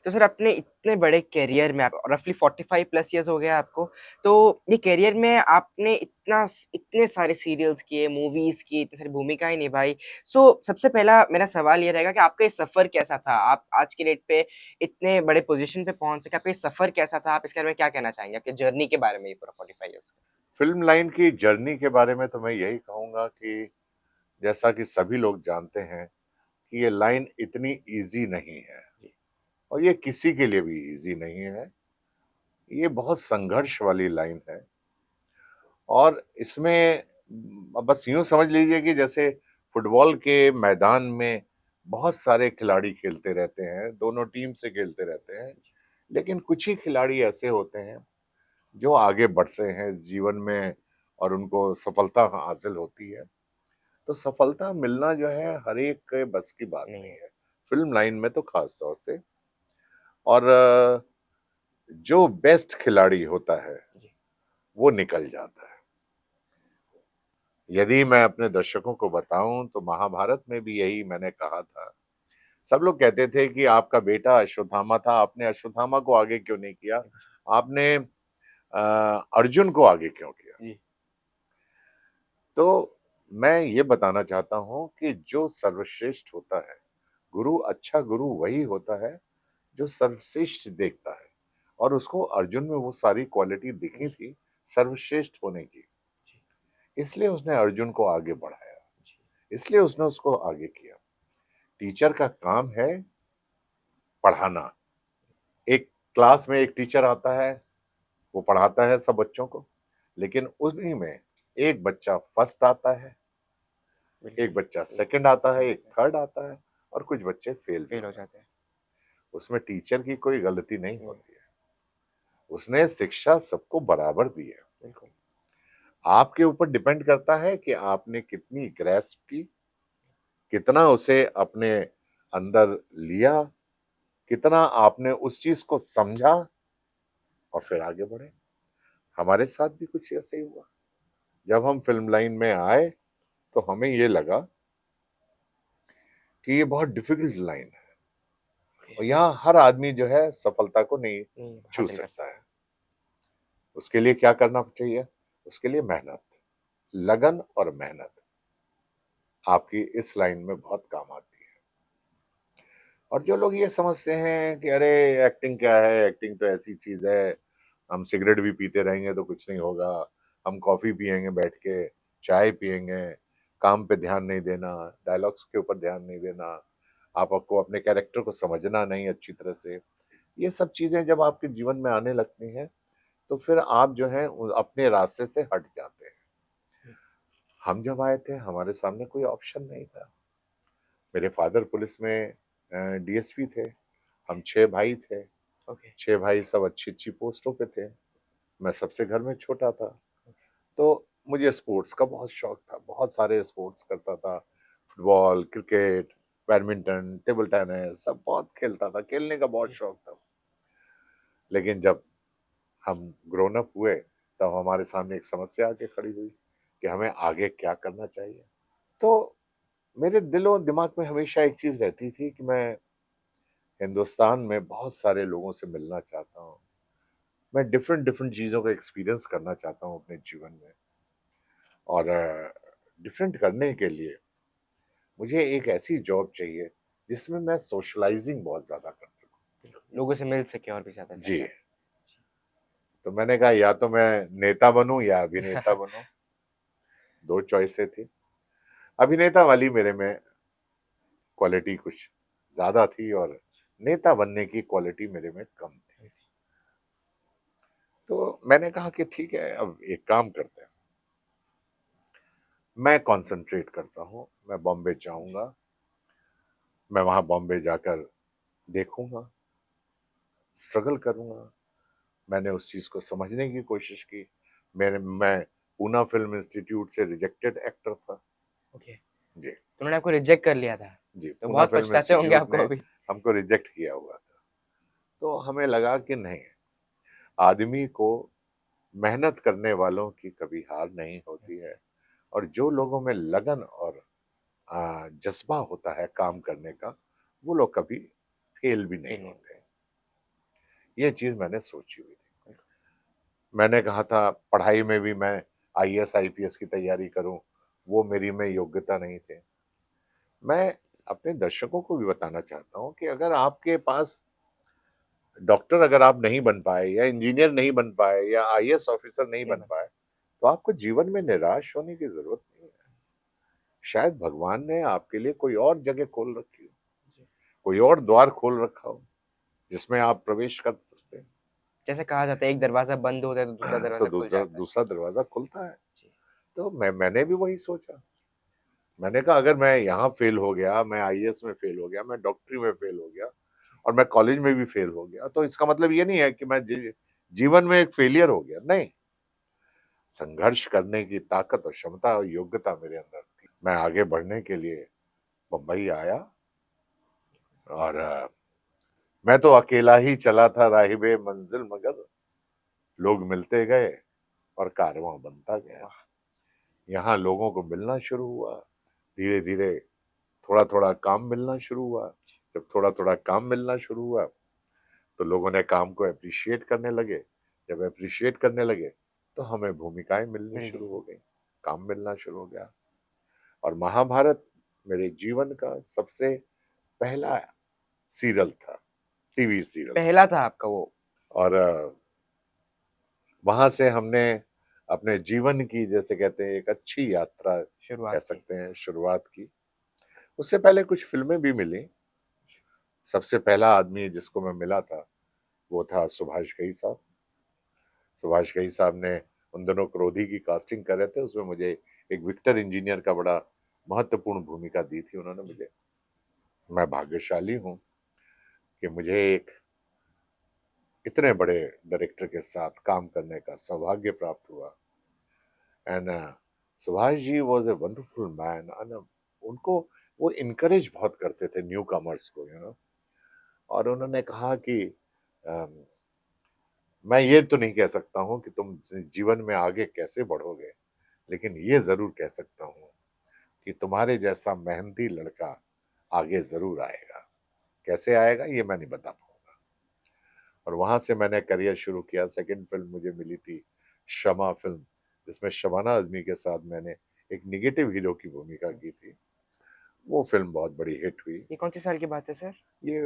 तो सर अपने इतने बड़े करियर में आप रफली 45 प्लस इयर्स हो गया आपको, तो ये करियर में आपने इतने सारे सीरियल्स किए, मूवीज़ की, इतनी सारी भूमिकाएँ निभाई। सबसे पहला मेरा सवाल ये रहेगा कि आपका ये सफ़र कैसा था? आप आज की डेट पे इतने बड़े पोज़ीशन पे पहुँच सके, आपका ये सफ़र कैसा था? आप इसके बारे में क्या कहना चाहेंगे? आपकी जर्नी के बारे में ये पूरा 45 इयर्स का? फ़िल्म लाइन की जर्नी के बारे में तो मैं यही कहूँगा कि जैसा कि सभी लोग जानते हैं कि ये लाइन इतनी ईज़ी नहीं है जी, और ये किसी के लिए भी ईज़ी नहीं है। ये बहुत संघर्ष वाली लाइन है और इसमें बस यूँ समझ लीजिए कि जैसे फुटबॉल के मैदान में बहुत सारे खिलाड़ी खेलते रहते हैं, दोनों टीम से खेलते रहते हैं, लेकिन कुछ ही खिलाड़ी ऐसे होते हैं जो आगे बढ़ते हैं जीवन में और उनको सफलता हासिल होती है। तो सफलता मिलना जो है हर एक के बस की बात नहीं नहीं है। है, फ़िल्म लाइन में तो ख़ास तौर से। और जो बेस्ट खिलाड़ी होता है, जी, वो निकल जाता है। यदि मैं अपने दर्शकों को बताऊँ तो महाभारत में भी यही मैंने कहा था। सब लोग कहते थे कि आपका बेटा अश्वत्थामा था, आपने अश्वत्थामा को आगे क्यों नहीं किया? आपने अर्जुन को आगे क्यों किया? जी, तो मैं ये बताना चाहता हूँ कि जो सर्वश्रेष्ठ होता है, अच्छा गुरु वही होता है जो सर्वश्रेष्ठ देखता है और उसको अर्जुन में वो सारी क्वालिटी दिखी जी, थी सर्वश्रेष्ठ होने की। जी, इसलिए उसने अर्जुन को आगे बढ़ाया, जी, इसलिए उसने उसको आगे किया। टीचर का काम है पढ़ाना। एक क्लास में एक टीचर आता है, वो पढ़ाता है सब बच्चों को, लेकिन उन्हीं में एक बच्चा फर्स्ट आता है, एक बिल्कुल। बच्चा एक सेकंड आता है, सेकंड एक आता है, थर्ड आता है और कुछ बच्चे फेल भी फेल हो हो जाते जाते हैं। हैं। उसमें टीचर की कोई गलती नहीं नहीं, होती है। उसने शिक्षा सबको बराबर दी है। बिल्कुल, आपके ऊपर डिपेंड करता है कि आपने कितनी ग्रैस्प की, कितना उसे अपने अंदर लिया, कितना आपने उस चीज़ को समझा और फिर आगे बढ़े। हमारे साथ भी कुछ ऐसा ही हुआ। जब हम फ़िल्म लाइन में आए, तो हमें ये लगा कि ये बहुत डिफ़िकल्ट लाइन है ओके, और यहाँ हर आदमी जो है सफलता को नहीं नहीं छू हासिल कर सकता है। सकता। उसके लिए क्या करना चाहिए? उसके लिए मेहनत, लगन और मेहनत आपकी इस लाइन में बहुत काम आती है। और जो लोग ये समझते हैं कि अरे एक्टिंग क्या है, एक्टिंग तो ऐसी चीज़ है, हम सिगरेट भी पीते रहेंगे तो कुछ नहीं होगा, हम कॉफ़ी पिएँगे बैठ के, चाय पिएँगे, काम पे ध्यान नहीं देना, डायलॉग्स के ऊपर ध्यान नहीं देना, आपको अपने कैरेक्टर को समझना नहीं अच्छी तरह से। ये सब चीज़ें जब आपके जीवन में आने लगती हैं, तो फिर आप जो हैं अपने रास्ते से हट जाते हैं। हम जब आए थे, हमारे सामने कोई ऑप्शन नहीं था। मेरे फादर पुलिस में डीएसपी थे, हम 6 भाई थे, ओके, 6 भाई सब अच्छी-अच्छी पोस्टों पे थे। मैं सबसे घर में छोटा था, तो मुझे स्पोर्ट्स का बहुत शौक था, बहुत सारे स्पोर्ट्स करता था। Football, cricket, badminton, table tennis सब बहुत खेलता था, खेलने का बहुत जी, शौक था। लेकिन जब हम ग्रोन अप हुए, तब हमारे सामने एक समस्या आके खड़ी हुई कि हमें आगे क्या करना चाहिए। तो मेरे दिलो दिमाग में हमेशा एक चीज़ रहती थी कि मैं हिंदुस्तान में बहुत सारे लोगों से मिलना चाहता हूँ। मैं डिफरेंट डिफरेंट चीज़ों का एक्सपीरियंस करना चाहता हूँ अपने जीवन में और डिफरेंट करने के लिए मुझे एक ऐसी जॉब चाहिए जिसमें मैं सोशलाइजिंग बहुत ज़्यादा कर सकूँ। बिल्कुल। लोगों से मिल सके और भी ज़्यादा से जी, ज़्यादा। तो मैंने कहा या तो मैं नेता बनूँ या अभिनेता बनूँ, 2 चॉइसें थी। अभिनेता वाली मेरे में क्वालिटी कुछ ज़्यादा थी और नेता बनने की क्वालिटी मेरे में कम थी। तो मैंने कहा कि ठीक है, अब एक काम करते हैं। मैं कॉन्सन्ट्रेट करता हूँ, मैं बॉम्बे जाऊँगा, मैं वहाँ बॉम्बे जाकर देखूँगा, स्ट्रगल करूँगा। मैंने उस चीज़ को समझने की कोशिश की। मैं पूना फ़िल्म इंस्टीट्यूट से रिजेक्टेड एक्टर था। ओके, जी, तो उन्होंने आपको रिजेक्ट कर लिया था, जी, तो पूना बहुत फ़िल्म पछताते होंगे इंस्टीट्यूट आपको ने अभी? हमको रिजेक्ट किया हुआ था। तो हमें लगा कि नहीं, आदमी को मेहनत करने वालों की कभी हार नहीं होती है और जो लोगों में लगन और जज़्बा होता है काम करने का, वो लोग कभी फेल भी नहीं फेल नहीं होते। होते। ये चीज मैंने सोची हुई थी। मैंने कहा था पढ़ाई में भी मैं आईएएस आईपीएस की तैयारी करूं, वो मेरी में योग्यता नहीं थे। मैं अपने दर्शकों को भी बताना चाहता हूं कि अगर आपके पास डॉक्टर अगर आप नहीं बन पाए या इंजीनियर नहीं बन पाए या आईएएस ऑफिसर नहीं नहीं बन बन पाए, तो आपको जीवन में निराश होने की जरूरत नहीं है। शायद भगवान ने आपके लिए कोई और जगह खोल रखी हो, जी। कोई और द्वार खोल रखा हो जिसमें आप प्रवेश कर सकते हैं। जैसे कहा जाता है एक दरवाज़ा बंद होता है तो दूसरा तो दरवाज़ा खुल दूसरा जाता है। दूसरा दरवाजा खुलता है। जी। तो मैंने भी वही सोचा। मैंने कहा अगर मैं यहाँ फेल हो गया, मैं आईएएस में फेल हो गया, मैं डॉक्टरी में फेल हो गया और मैं कॉलेज में भी फेल हो गया, तो इसका मतलब ये नहीं है कि मैं जीवन में एक फेलियर हो गया। नहीं, संघर्ष करने की ताकत और क्षमता और योग्यता मेरे अंदर थी। मैं आगे बढ़ने के लिए बम्बई आया और मैं तो अकेला ही चला था राहिबे मंजिल, मगर लोग मिलते गए और कारवां बनता गया। यहाँ लोगों को मिलना शुरू हुआ, धीरे धीरे थोड़ा थोड़ा काम मिलना शुरू हुआ। जब थोड़ा थोड़ा काम मिलना शुरू हुआ तो लोगों ने काम को अप्रिशिएट करने लगे। जब अप्रिशिएट करने लगे तो हमें भूमिकाएं मिलनी मिल शुरू गई। हो गई, काम मिलना शुरू हो गया। और महाभारत मेरे जीवन का सबसे पहला सीरियल था, टीवी सीरियल था। पहला था आपका वो? और वहां से हमने अपने जीवन की, जैसे कहते हैं, एक अच्छी यात्रा कह शुरुआत की। सकते हैं, शुरुआत की। उससे पहले कुछ फिल्में भी मिली। सबसे पहला आदमी जिसको मैं मिला था वो था सुभाष घई साहब। सुभाष घई साहब ने उन दिनों क्रोधी की कास्टिंग कर रहे थे, उसमें मुझे एक विक्टर इंजीनियर का बड़ा महत्वपूर्ण भूमिका दी थी उन्होंने मुझे। मैं भाग्यशाली हूं कि मुझे एक इतने बड़े डायरेक्टर के साथ काम करने का सौभाग्य प्राप्त हुआ। And Subhash ji was a wonderful man. And उनको वो इनकरेज बहुत करते थे न्यू कमर्स को, और उन्होंने कहा कि अम, मैं ये तो नहीं कह सकता हूँ कि तुम जीवन में आगे कैसे बढ़ोगे, लेकिन ये जरूर कह सकता हूँ कि तुम्हारे जैसा मेहनती लड़का आगे जरूर आएगा। कैसे आएगा ये मैं नहीं बता पाऊंगा। और वहां से मैंने करियर शुरू किया। सेकंड फिल्म मुझे मिली थी शमा फिल्म, जिसमें शबाना आजमी के साथ मैंने एक निगेटिव हीरो की भूमिका की थी। वो फिल्म बहुत बड़ी हिट हुई। ये कौन सी साल की बात है सर? ये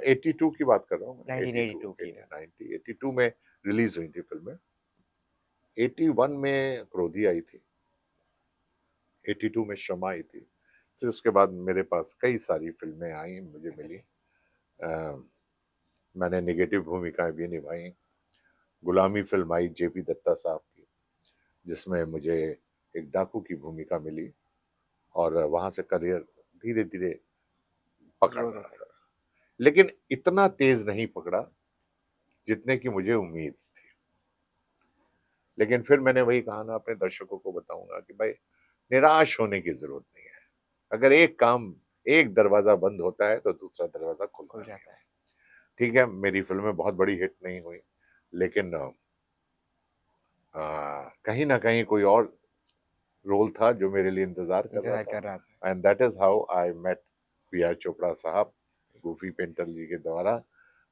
82 की बात कर रहा हूँ मैं। 82, 1982 की है। 90, 82 में रिलीज हुई थी फिल्में। 81 में क्रोधी आई थी, 82 में शमा आई थी। फिर उसके बाद मेरे पास कई सारी फिल्में आई, मुझे मिली। अ, मैंने निगेटिव भूमिकाएं भी निभाई। गुलामी फिल्म आई जेपी दत्ता साहब की, जिसमें मुझे एक डाकू की भूमिका मिली। और वहां से करियर धीरे धीरे पकड़ ग्रोथ रहा होता था, लेकिन इतना तेज नहीं पकड़ा जितने की मुझे उम्मीद थी। लेकिन फिर मैंने वही कहा ना, अपने दर्शकों को बताऊंगा कि भाई निराश होने की जरूरत नहीं है। अगर एक काम, एक दरवाजा बंद होता है तो दूसरा दरवाजा खुलता खुल है। जाता है। ठीक है, मेरी फिल्में बहुत बड़ी हिट नहीं हुई, लेकिन कहीं ना कहीं कोई और रोल था जो मेरे लिए इंतजार कर रहा इंतज़ार था। कर रहा था। And that is how I met P R Chopra साहब। गूफी पेंटर जी के द्वारा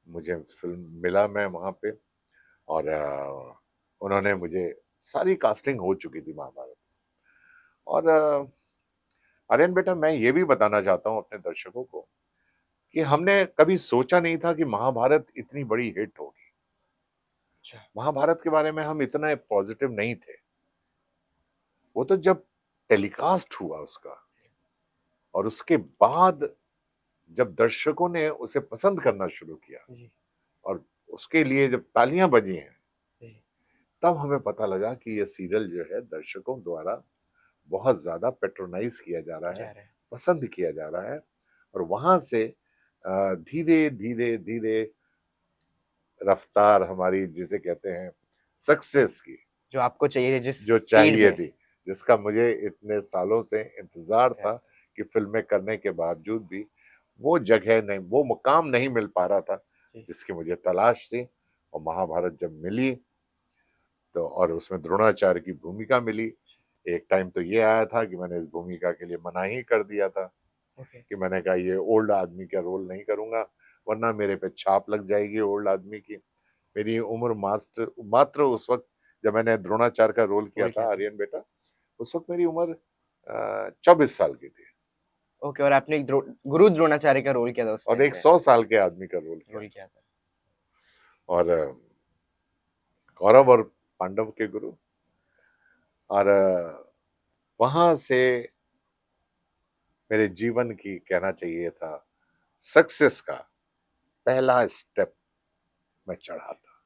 मुझे फिल्म मिला, मैं वहां पे। और उन्होंने मुझे, सारी कास्टिंग हो चुकी थी महाभारत। और आर्यन बेटा, मैं ये भी बताना चाहता हूँ अपने दर्शकों को कि हमने कभी सोचा नहीं था कि महाभारत इतनी बड़ी हिट होगी। अच्छा। महाभारत के बारे में हम इतना पॉजिटिव नहीं थे। वो तो जब टेलीकास्ट हुआ उसका, और उसके बाद जब दर्शकों ने उसे पसंद करना शुरू किया जी। और उसके लिए जब तालियां बजी हैं, जी। तब हमें पता लगा कि ये सीरियल जो है दर्शकों द्वारा बहुत ज्यादा पेट्रोनाइज किया जा रहा है, जा रहा है। पसंद किया जा रहा है। और वहां से धीरे धीरे धीरे रफ्तार हमारी, जिसे कहते हैं, सक्सेस की, जो आपको चाहिए जिस जो स्पीड चाहिए में थी, जिसका मुझे इतने सालों से इंतजार कर था, कि फिल्में करने के बावजूद भी वो जगह नहीं, वो मुकाम नहीं मिल पा रहा था जी। जिसकी मुझे तलाश थी। और महाभारत जब मिली तो, और उसमें द्रोणाचार्य की भूमिका मिली। एक टाइम तो ये आया था कि मैंने इस भूमिका के लिए मना ही कर दिया था, ओके। कि मैंने कहा ये ओल्ड आदमी का रोल नहीं करूंगा, वरना मेरे पे छाप लग जाएगी ओल्ड आदमी की। मेरी उम्र मात्र उस वक्त जब मैंने द्रोणाचार्य का रोल किया रोल था किया था। आर्यन बेटा, उस वक्त मेरी उम्र 24 साल की थी ओके, और आपने एक गुरु द्रोणाचार्य का रोल किया था उस और टाइम एक पे। 100 साल के आदमी का रोल किया रोल था। किया था। और कौरव और पांडव के गुरु। और वहां से मेरे जीवन की कहना चाहिए था सक्सेस का पहला स्टेप मैं चढ़ा था।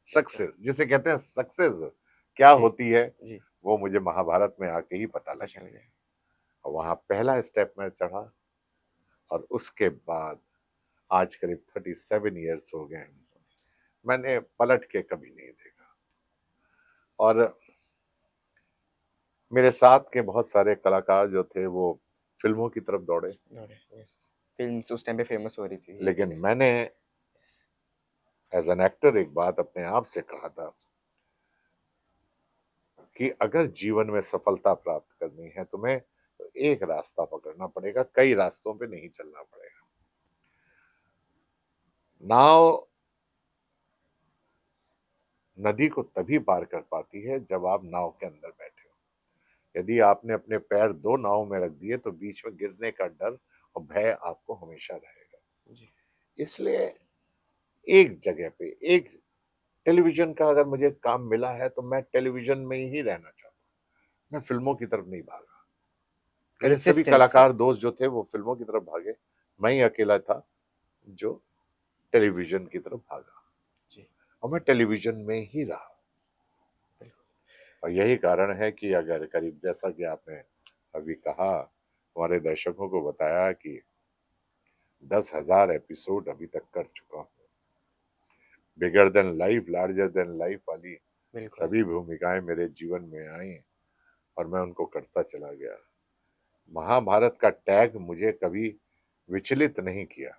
सक्सेस जिसे कहते हैं, सक्सेस क्या जी, होती है जी, वो मुझे महाभारत में आके ही पता पता लगी। चल गया। और वहां पहला स्टेप मैं चढ़ा और उसके बाद आज करीब 37 इयर्स हो गए हैं, मैंने पलट के कभी नहीं देखा। और मेरे साथ के बहुत सारे कलाकार जो थे वो फिल्मों की तरफ दौड़े, दौड़े, यस। फ़िल्म्स उस टाइम पे फ़ेमस हो रही थी लेकिन धीरे-धीरे। मैंने यस, एज एन एक्टर एक बात अपने आप से कहा था कि अगर जीवन में सफलता प्राप्त करनी है तुम्हें तो एक रास्ता पकड़ना पड़ेगा, कई रास्तों पे नहीं चलना पड़ेगा। नाव नदी को तभी पार कर पाती है जब आप नाव के अंदर बैठे हो। यदि आपने अपने पैर दो नाव में रख दिए तो बीच में गिरने का डर और भय आपको हमेशा रहेगा। जी, इसलिए एक जगह पे एक टेलीविजन का अगर मुझे काम मिला है तो मैं टेलीविजन में ही रहना चाहता हूँ, मैं फिल्मों की तरफ नहीं भागा। मेरे सभी कंसिस्टेंसी। कलाकार दोस्त जो थे वो फिल्मों की तरफ भागे, मैं ही अकेला था जो टेलीविजन की तरफ भागा जी, और मैं टेलीविजन में ही रहा। बिल्कुल। और यही कारण है कि अगर करीब जैसा कि आपने अभी कहा, हमारे दर्शकों को बताया कि 10,000 एपिसोड अभी तक कर चुका हूँ। Bigger than life, larger than life वाली बिल्कुल। सभी भूमिकाएं मेरे जीवन में आई और मैं उनको करता चला गया। महाभारत का टैग मुझे कभी विचलित नहीं किया।